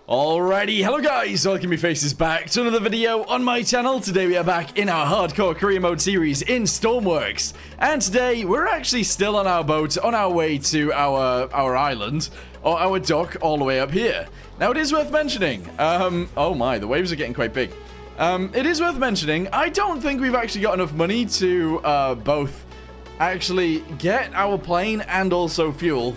Alrighty, hello guys, welcome your faces back to another video on my channel. Today we are back in our hardcore career mode series in Stormworks. And today we're actually still on our boat on our way to our island, or our dock all the way up here. Now it is worth mentioning, oh my, the waves are getting quite big. It is worth mentioning, I don't think we've actually got enough money to both actually get our plane and also fuel,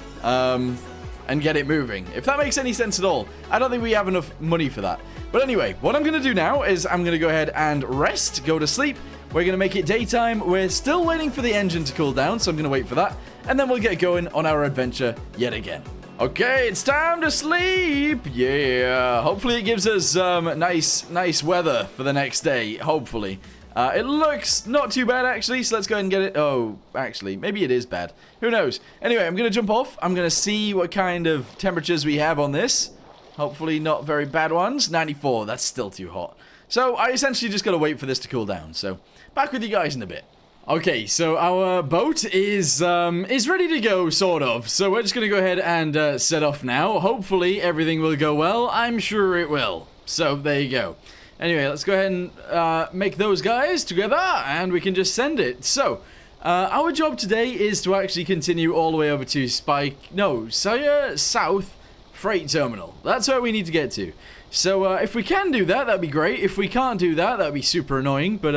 and get it moving. If that makes any sense at all. I don't think we have enough money for that. But anyway, what I'm going to do now is I'm going to go ahead and rest, go to sleep. We're going to make it daytime. We're still waiting for the engine to cool down, so I'm going to wait for that. And then we'll get going on our adventure yet again. Okay, it's time to sleep. Yeah, hopefully it gives us nice weather for the next day, hopefully. It looks not too bad, actually, so let's go ahead and get it. Oh, actually, maybe it is bad. Who knows? Anyway, I'm going to jump off. I'm going to see what kind of temperatures we have on this. Hopefully not very bad ones. 94, that's still too hot. So I essentially just got to wait for this to cool down. So back with you guys in a bit. Okay, so our boat is ready to go, sort of. So we're just going to go ahead and set off now. Hopefully everything will go well. I'm sure it will. So there you go. Anyway, let's go ahead and make those guys together, and we can just send it. So, our job today is to actually continue all the way over to Sire South Freight Terminal. That's where we need to get to. So, if we can do that, that'd be great. If we can't do that, that'd be super annoying, but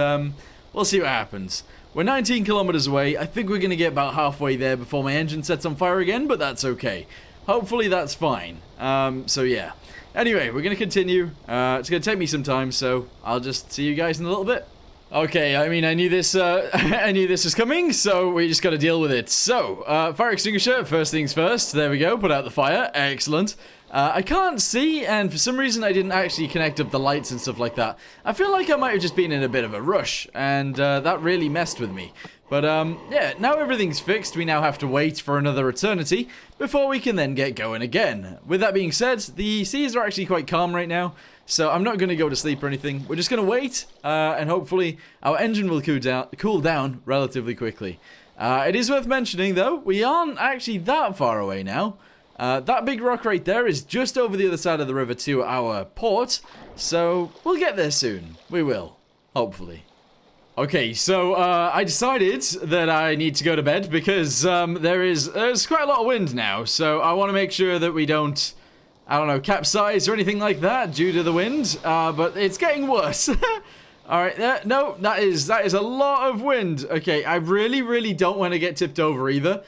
we'll see what happens. We're 19 kilometers away. I think we're going to get about halfway there before my engine sets on fire again, but that's okay. Hopefully that's fine. So yeah. Anyway, we're going to continue. It's going to take me some time, so I'll just see you guys in a little bit. Okay, I mean, I knew this was coming, so we just got to deal with it. So, fire extinguisher, first things first. There we go, put out the fire. Excellent. I can't see, and for some reason I didn't actually connect up the lights and stuff like that. I feel like I might have just been in a bit of a rush, and that really messed with me. But, yeah, now everything's fixed. We now have to wait for another eternity before we can then get going again. With that being said, the seas are actually quite calm right now, so I'm not going to go to sleep or anything. We're just going to wait, and hopefully our engine will cool down relatively quickly. It is worth mentioning, though, we aren't actually that far away now. That big rock right there is just over the other side of the river to our port, so we'll get there soon. We will, hopefully. Okay, so I decided that I need to go to bed because there's quite a lot of wind now, so I want to make sure that we don't, I don't know, capsize or anything like that due to the wind, but it's getting worse. Alright, no, that is a lot of wind. Okay, I really don't want to get tipped over either.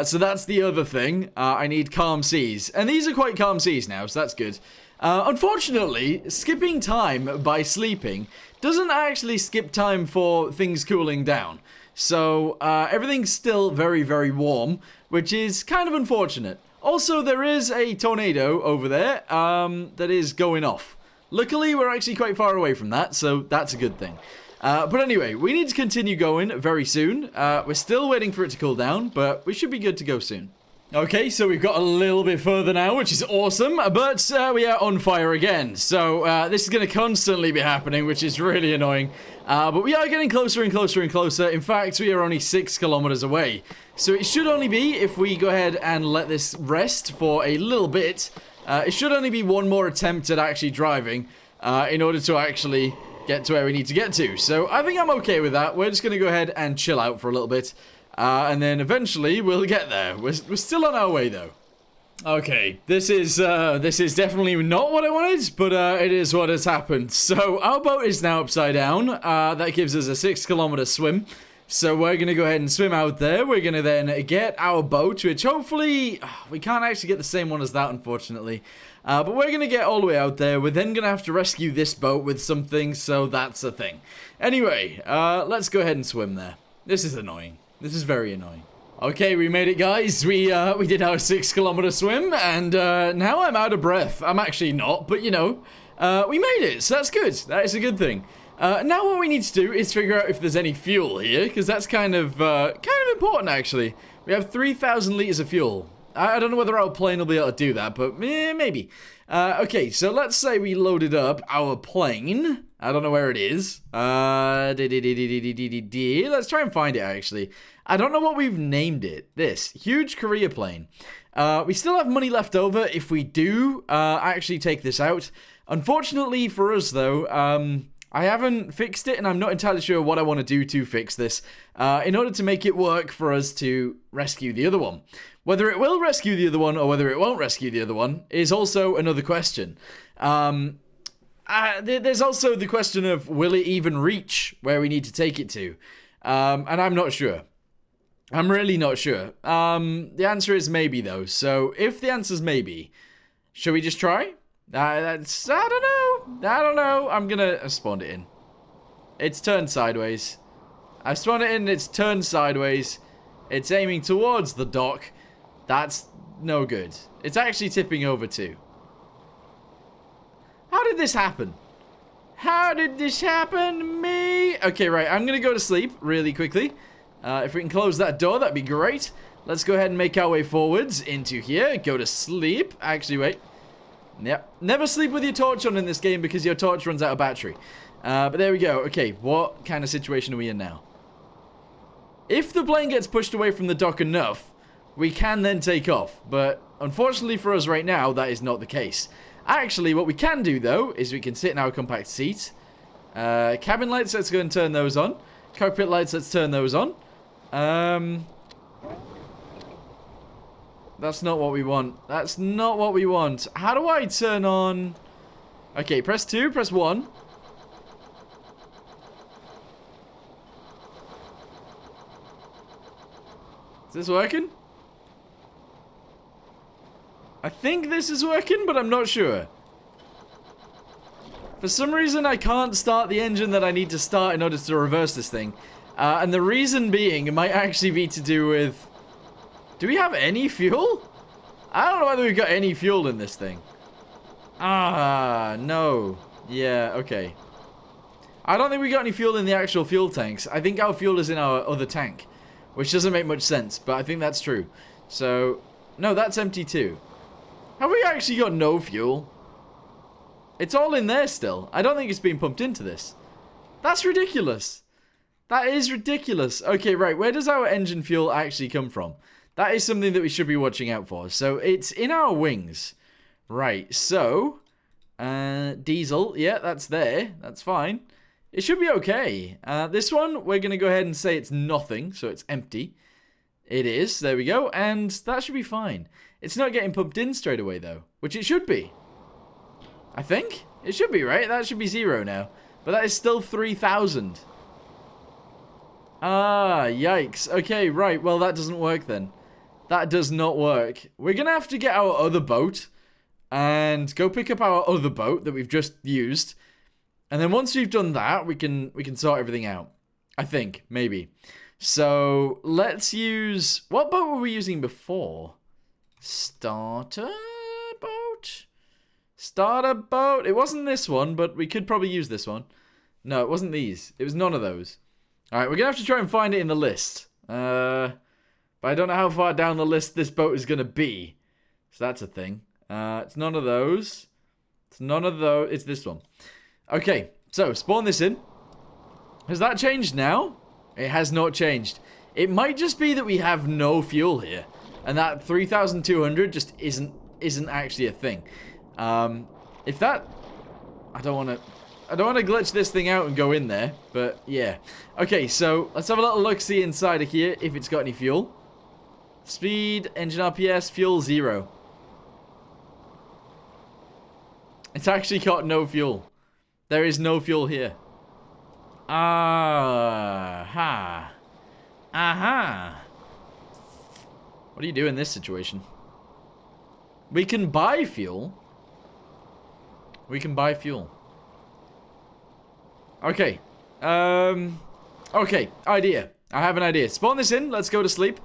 So that's the other thing. I need calm seas. And these are quite calm seas now, so that's good. Unfortunately, skipping time by sleeping doesn't actually skip time for things cooling down. So, everything's still very warm, which is kind of unfortunate. Also, there is a tornado over there, that is going off. Luckily, we're actually quite far away from that, so that's a good thing. But anyway, we need to continue going very soon. We're still waiting for it to cool down, but we should be good to go soon. Okay, so we've got a little bit further now, which is awesome, but we are on fire again. So this is going to constantly be happening, which is really annoying. But we are getting closer and closer and closer. In fact, we are only 6 kilometers away. So it should only be, if we go ahead and let this rest for a little bit, it should only be one more attempt at actually driving in order to actually get to where we need to get to. So I think I'm okay with that. We're just going to go ahead and chill out for a little bit. And then eventually we'll get there. We're still on our way though. Okay, this is definitely not what I wanted, but it is what has happened. So our boat is now upside down. That gives us a 6-kilometer swim. So we're going to go ahead and swim out there. We're going to then get our boat, which hopefully we can't actually get the same one as that, unfortunately. But we're going to get all the way out there. We're then going to have to rescue this boat with something, so that's a thing. Anyway, let's go ahead and swim there. This is annoying. This is very annoying. Okay, we made it, guys. We did our 6-kilometer swim, and now I'm out of breath. I'm actually not, but you know, we made it, so that's good. That is a good thing. Now what we need to do is figure out if there's any fuel here, because that's kind of important, actually. We have 3,000 liters of fuel. I don't know whether our plane will be able to do that, but maybe. Okay, so let's say we loaded up our plane. I don't know where it is. Let's try and find it, actually. I don't know what we've named it. This. Huge Korea plane. We still have money left over if we do actually take this out. Unfortunately for us, though, I haven't fixed it, and I'm not entirely sure what I want to do to fix this in order to make it work for us to rescue the other one. Whether it will rescue the other one or whether it won't rescue the other one is also another question. There's also the question of, will it even reach where we need to take it to? And I'm not sure. I'm really not sure. The answer is maybe, though. So if the answer's maybe, should we just try? I don't know. I'm gonna spawn it in. It's turned sideways. I spawned it in, it's turned sideways. It's aiming towards the dock. That's no good. It's actually tipping over too. How did this happen? How did this happen to me? Okay, right. I'm going to go to sleep really quickly. If we can close that door, that'd be great. Let's go ahead and make our way forwards into here. Go to sleep. Actually, wait. Yep. Never sleep with your torch on in this game because your torch runs out of battery. But there we go. Okay, what kind of situation are we in now? If the plane gets pushed away from the dock enough, we can then take off. But unfortunately for us right now, that is not the case. Actually, what we can do, though, is we can sit in our compact seat. Cabin lights, let's go and turn those on. Cockpit lights, let's turn those on. That's not what we want. That's not what we want. How do I turn on... Okay, press 2, press 1. Is this working? I think this is working, but I'm not sure. For some reason, I can't start the engine that I need to start in order to reverse this thing. And the reason being, it might actually be to do with... Do we have any fuel? I don't know whether we've got any fuel in this thing. Ah, no. Yeah, okay. I don't think we got any fuel in the actual fuel tanks. I think our fuel is in our other tank. Which doesn't make much sense, but I think that's true. So, no, that's empty too. Have we actually got no fuel? It's all in there still. I don't think it's being pumped into this. That's ridiculous. That is ridiculous. Okay, right. Where does our engine fuel actually come from? That is something that we should be watching out for. So, it's in our wings. Right, so... diesel. Yeah, that's there. That's fine. It should be okay. This one, we're going to go ahead and say it's nothing. So, it's empty. It is. There we go. And that should be fine. It's not getting pumped in straight away, though. Which it should be. I think. It should be, right? That should be 0 now. But that is still 3,000. Ah, yikes. Okay, right. Well, that doesn't work then. That does not work. We're going to have to get our other boat. And go pick up our other boat that we've just used. And then once we've done that, we can sort everything out. I think. Maybe. So, let's use... What boat were we using before? Starter boat? Starter boat? It wasn't this one, but we could probably use this one. No, it wasn't these. It was none of those. Alright, we're going to have to try and find it in the list. But I don't know how far down the list this boat is going to be. So that's a thing. It's none of those. It's none of those. It's this one. Okay, so spawn this in. Has that changed now? It has not changed. It might just be that we have no fuel here. And that 3,200 just isn't actually a thing. If that... I don't want to glitch this thing out and go in there. But, yeah. Okay, so let's have a little look-see inside of here if it's got any fuel. Speed, engine RPS, fuel 0. It's actually got no fuel. There is no fuel here. Aha. Aha. What do you do in this situation? We can buy fuel. We can buy fuel. Okay. Okay. Idea. I have an idea. Spawn this in. Let's go to sleep.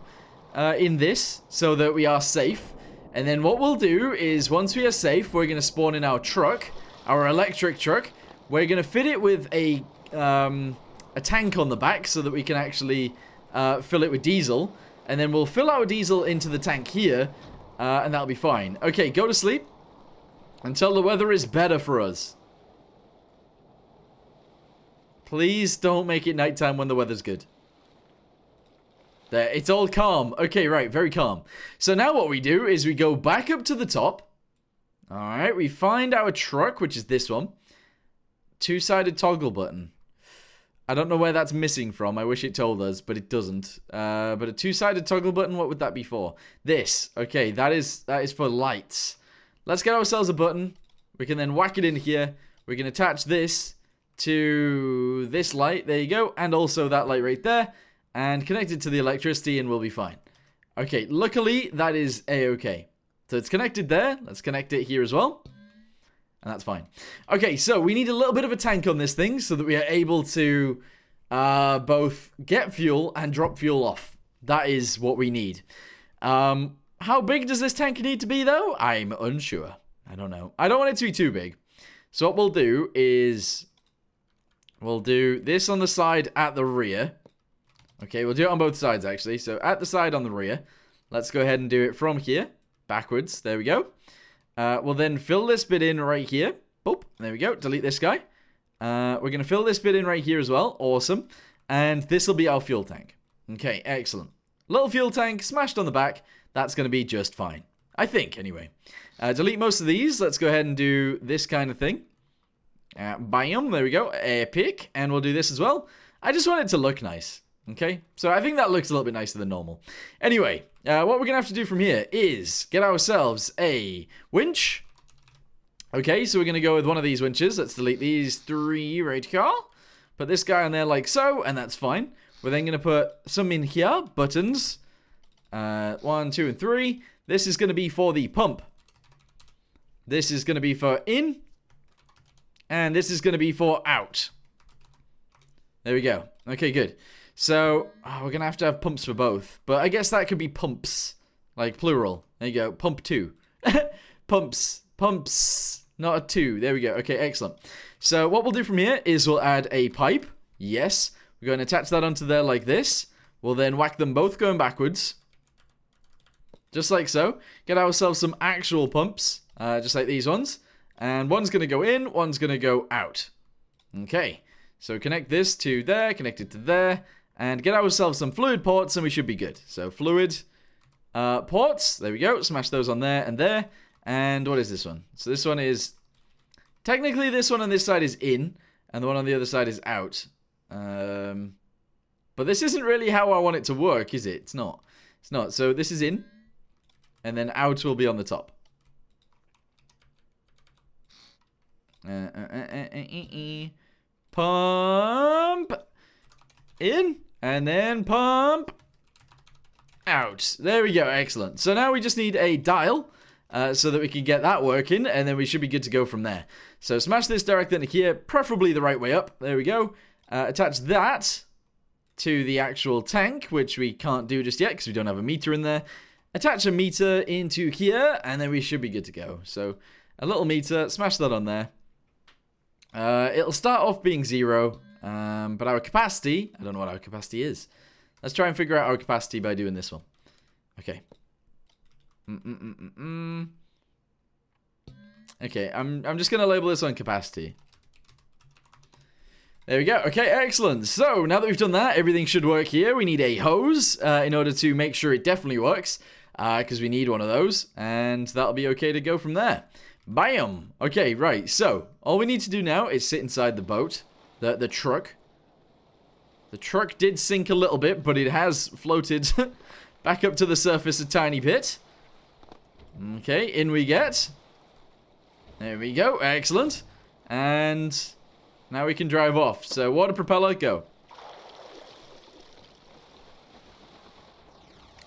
In this. So that we are safe. And then what we'll do is once we are safe, we're going to spawn in our truck. Our electric truck. We're going to fit it with a tank on the back so that we can actually fill it with diesel. And then we'll fill our diesel into the tank here, and that'll be fine. Okay, go to sleep until the weather is better for us. Please don't make it nighttime when the weather's good. There, it's all calm. Okay, right, very calm. So now what we do is we go back up to the top. Alright, we find our truck, which is this one. Two-sided toggle button. I don't know where that's missing from. I wish it told us, but it doesn't. But a two-sided toggle button, what would that be for? This. Okay, that is for lights. Let's get ourselves a button. We can then whack it in here. We can attach this to this light. There you go. And also that light right there. And connect it to the electricity and we'll be fine. Okay, luckily that is a-okay. So it's connected there. Let's connect it here as well. And that's fine. Okay, so we need a little bit of a tank on this thing so that we are able to both get fuel and drop fuel off. That is what we need. How big does this tank need to be, though? I'm unsure. I don't know. I don't want it to be too big. So what we'll do is we'll do this on the side at the rear. Okay, we'll do it on both sides, actually. So at the side on the rear. Let's go ahead and do it from here. Backwards. There we go. We'll then fill this bit in right here. Boop. There we go. Delete this guy. We're going to fill this bit in right here as well. Awesome. And this will be our fuel tank. Okay, excellent. Little fuel tank smashed on the back. That's going to be just fine. I think, anyway. Delete most of these. Let's go ahead and do this kind of thing. Bam. There we go. Epic. And we'll do this as well. I just want it to look nice. Okay, so I think that looks a little bit nicer than normal. Anyway, what we're going to have to do from here is get ourselves a winch. Okay, so we're going to go with one of these winches. Let's delete these 3 right here. Put this guy on there like so, and that's fine. We're then going to put some in here, buttons. 1, 2, and 3. This is going to be for the pump. This is going to be for in. And this is going to be for out. There we go. Okay, good. So, we're going to have pumps for both. But I guess that could be pumps. Like, plural. There you go. Pump 2. Pumps. Pumps. Not a 2. There we go. Okay, excellent. So, what we'll do from here is we'll add a pipe. Yes. We're going to attach that onto there like this. We'll then whack them both going backwards. Just like so. Get ourselves some actual pumps. Just like these ones. And one's going to go in. One's going to go out. Okay. So, connect this to there. Connect it to there. And get ourselves some fluid ports and we should be good. So fluid ports. There we go. Smash those on there and there. And what is this one? So this one is... Technically this one on this side is in. And the one on the other side is out. But this isn't really how I want it to work, is it? It's not. It's not. So this is in. And then out will be on the top. Pump. In. And then pump out. There we go. Excellent. So now we just need a dial so that we can get that working. And then we should be good to go from there. So smash this directly into here. Preferably the right way up. There we go. Attach that to the actual tank, which we can't do just yet because we don't have a meter in there. Attach a meter into here. And then we should be good to go. So a little meter. Smash that on there. It'll start off being 0. But our capacity, I don't know what our capacity is. Let's try and figure out our capacity by doing this one. Okay. Okay, I'm just going to label this on capacity. There we go. Okay, excellent. So, now that we've done that, everything should work here. We need a hose in order to make sure it definitely works. Because we need one of those. And that'll be okay to go from there. Bam! Okay, right. So, all we need to do now is sit inside the boat. The truck. The truck did sink a little bit, but it has floated back up to the surface a tiny bit. Okay, in we get. There we go, excellent. And now we can drive off. So, water propeller, go.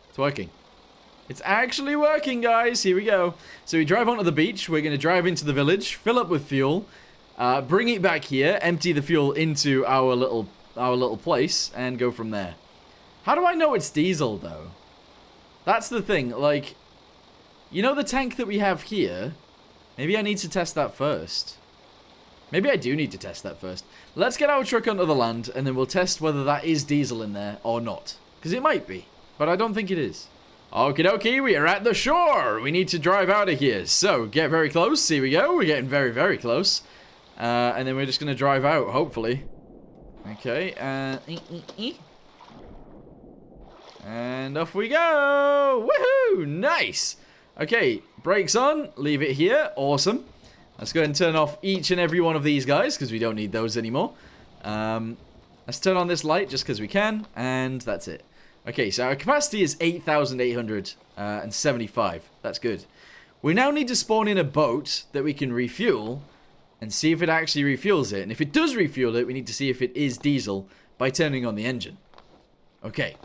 It's working. It's actually working, guys. Here we go. So, we drive onto the beach. We're going to drive into the village, fill up with fuel. Bring it back here, empty the fuel into our little place, and go from there. How do I know it's diesel, though? That's the thing, like, you know the tank that we have here? Maybe I need to test that first. Maybe I do need to test that first. Let's get our truck onto the land, and then we'll test whether that is diesel in there or not. Because it might be, but I don't think it is. Okie dokie, we are at the shore. We need to drive out of here. So, get very close. Here we go. We're getting very, very close. And then we're just going to drive out, hopefully. Okay, and off we go! Woohoo! Nice! Okay, brakes on, leave it here, awesome. Let's go ahead and turn off each and every one of these guys, because we don't need those anymore. Let's turn on this light, just because we can, and that's it. Okay, so our capacity is 8,875. That's good. We now need to spawn in a boat that we can refuel and see if it actually refuels it. And if it does refuel it, we need to see if it is diesel by turning on the engine. Okay.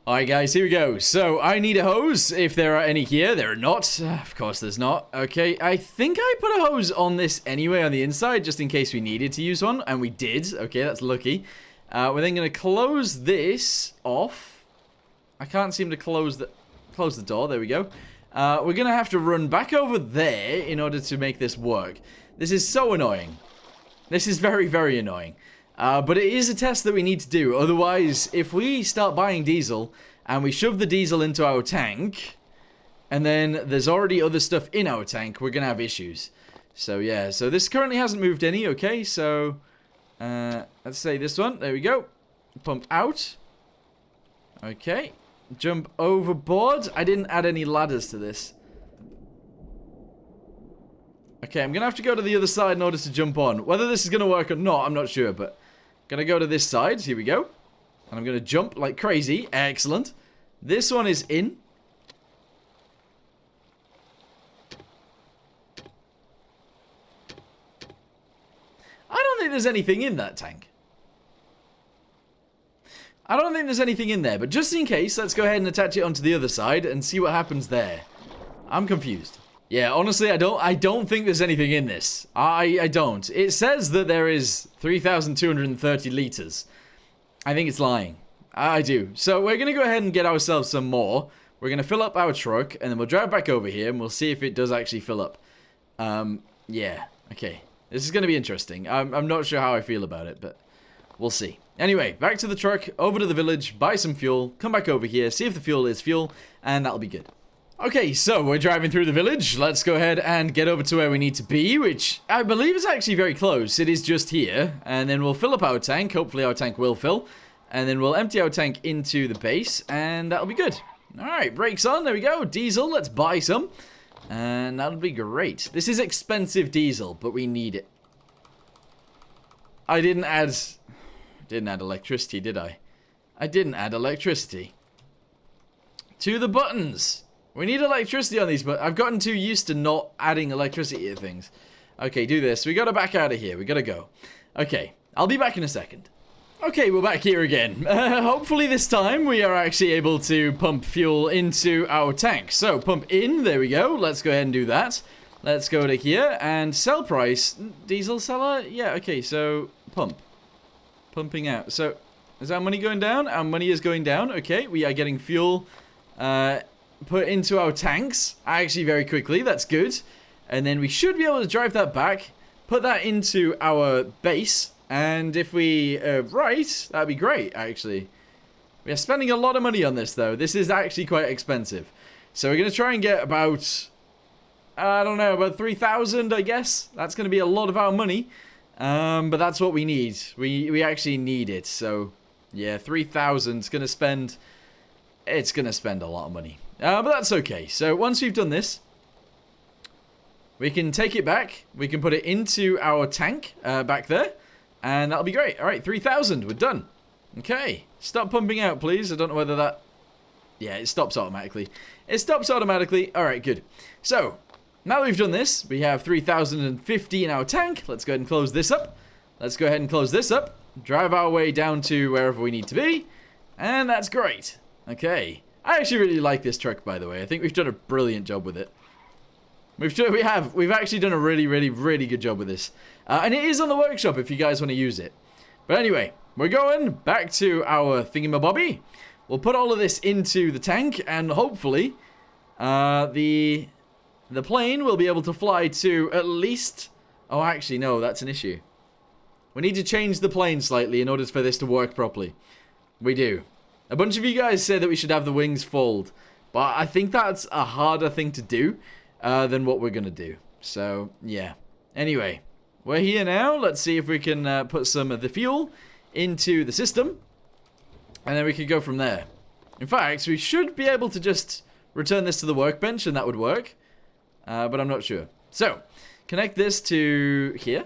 Alright guys, here we go. So, I need a hose, if there are any here. There are not. Of course there's not. Okay, I think I put a hose on this anyway on the inside, just in case we needed to use one. And we did. Okay, that's lucky. We're then going to close this off. I can't seem to close the door. There we go. We're going to have to run back over there in order to make this work. This is so annoying. This is very, very annoying. But it is a test that we need to do. Otherwise, if we start buying diesel and we shove the diesel into our tank, and then there's already other stuff in our tank, we're going to have issues. So, yeah. So, this currently hasn't moved any. Okay, so let's say this one. There we go. Pump out. Okay. Jump overboard. I didn't add any ladders to this. Okay, I'm going to have to go to the other side in order to jump on. Whether this is going to work or not, I'm not sure, but going to go to this side. Here we go. And I'm going to jump like crazy. Excellent. This one is in. I don't think there's anything in that tank. I don't think there's anything in there, but just in case, let's go ahead and attach it onto the other side and see what happens there. I'm confused. Yeah, honestly, I don't think there's anything in this. I don't. It says that there is 3,230 liters. I think it's lying. I do. So we're going to go ahead and get ourselves some more. We're going to fill up our truck, and then we'll drive back over here, and we'll see if it does actually fill up. Yeah. Okay. This is going to be interesting. I'm not sure how I feel about it, but we'll see. Anyway, back to the truck, over to the village, buy some fuel, come back over here, see if the fuel is fuel, and that'll be good. Okay, so we're driving through the village. Let's go ahead and get over to where we need to be, which I believe is actually very close. It is just here, and then we'll fill up our tank. Hopefully our tank will fill, and then we'll empty our tank into the base, and that'll be good. Alright, brakes on, there we go. Diesel, let's buy some, and that'll be great. This is expensive diesel, but we need it. I didn't add electricity, did I? I didn't add electricity. To the buttons. We need electricity on these, but I've gotten too used to not adding electricity to things. Okay, do this. We gotta back out of here. We gotta go. Okay, I'll be back in a second. Okay, we're back here again. Hopefully this time we are actually able to pump fuel into our tank. So, pump in. There we go. Let's go ahead and do that. Let's go to here. And sell price. Diesel seller? Yeah, okay, so pump. Pumping out. So, is our money going down? Our money is going down. Okay, we are getting fuel put into our tanks actually very quickly. That's good. And then we should be able to drive that back, put that into our base, and if we right, that'd be great, actually. We are spending a lot of money on this, though. This is actually quite expensive. So we're going to try and get about, I don't know, about 3,000, I guess. That's going to be a lot of our money. But that's what we need. We actually need it. So, yeah, 3,000 is going to spend... It's going to spend a lot of money. But that's okay. So, once we've done this, we can take it back. We can put it into our tank back there. And that'll be great. All right, 3,000. We're done. Okay. Stop pumping out, please. I don't know whether that... Yeah, it stops automatically. It stops automatically. All right, good. So... Now that we've done this, we have 3,050 in our tank. Let's go ahead and close this up. Let's go ahead and close this up. Drive our way down to wherever we need to be. And that's great. Okay. I actually really like this truck, by the way. I think we've done a brilliant job with it. We've actually done a really, really, really good job with this. And it is on the workshop if you guys want to use it. But anyway, we're going back to our thingamabobby. We'll put all of this into the tank, and hopefully the plane will be able to fly to at least... Oh, actually, no, that's an issue. We need to change the plane slightly in order for this to work properly. We do. A bunch of you guys said that we should have the wings fold, but I think that's a harder thing to do than what we're going to do. So, yeah. Anyway, we're here now. Let's see if we can put some of the fuel into the system. And then we could go from there. In fact, we should be able to just return this to the workbench and that would work. But I'm not sure. So, connect this to here.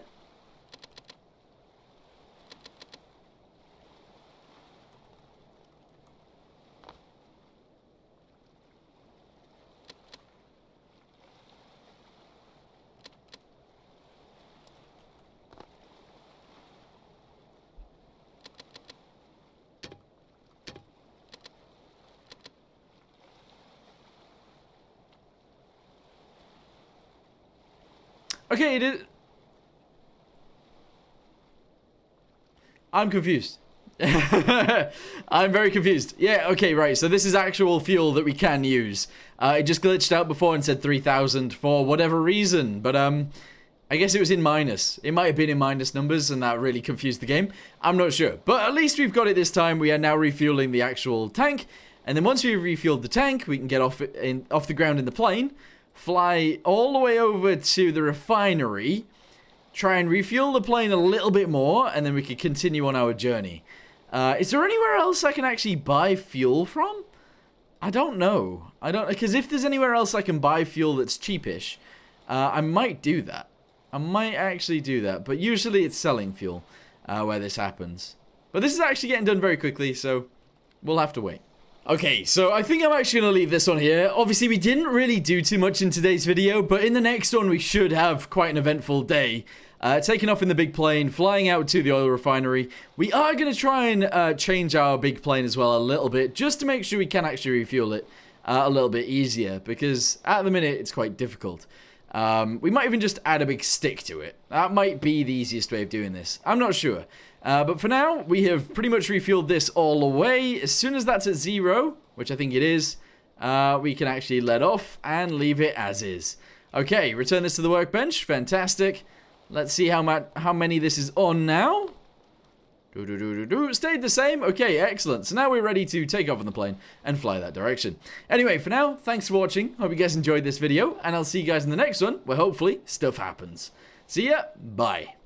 Okay, it is. I'm confused. I'm very confused. Yeah, okay, right. So this is actual fuel that we can use. It just glitched out before and said 3,000 for whatever reason. But, I guess it was in minus. It might have been in minus numbers and that really confused the game. I'm not sure. But at least we've got it this time. We are now refueling the actual tank. And then once we've refueled the tank, we can get off the ground in the plane. Fly all the way over to the refinery, try and refuel the plane a little bit more, and then we could continue on our journey. Is there anywhere else I can actually buy fuel from? I don't know. Because if there's anywhere else I can buy fuel that's cheapish, I might do that. I might actually do that, but usually it's selling fuel where this happens. But this is actually getting done very quickly, so we'll have to wait. Okay, so I think I'm actually going to leave this one here. Obviously, we didn't really do too much in today's video, but in the next one, we should have quite an eventful day. Taking off in the big plane, flying out to the oil refinery. We are going to try and change our big plane as well a little bit, just to make sure we can actually refuel it a little bit easier, because at the minute, it's quite difficult. We might even just add a big stick to it. That might be the easiest way of doing this. I'm not sure. But for now, we have pretty much refueled this all the way. As soon as that's at 0, which I think it is, we can actually let off and leave it as is. Okay, return this to the workbench. Fantastic. Let's see how many this is on now. Stayed the same. Okay, excellent. So now we're ready to take off on the plane and fly that direction. Anyway, for now, thanks for watching. Hope you guys enjoyed this video, and I'll see you guys in the next one, where hopefully stuff happens. See ya. Bye.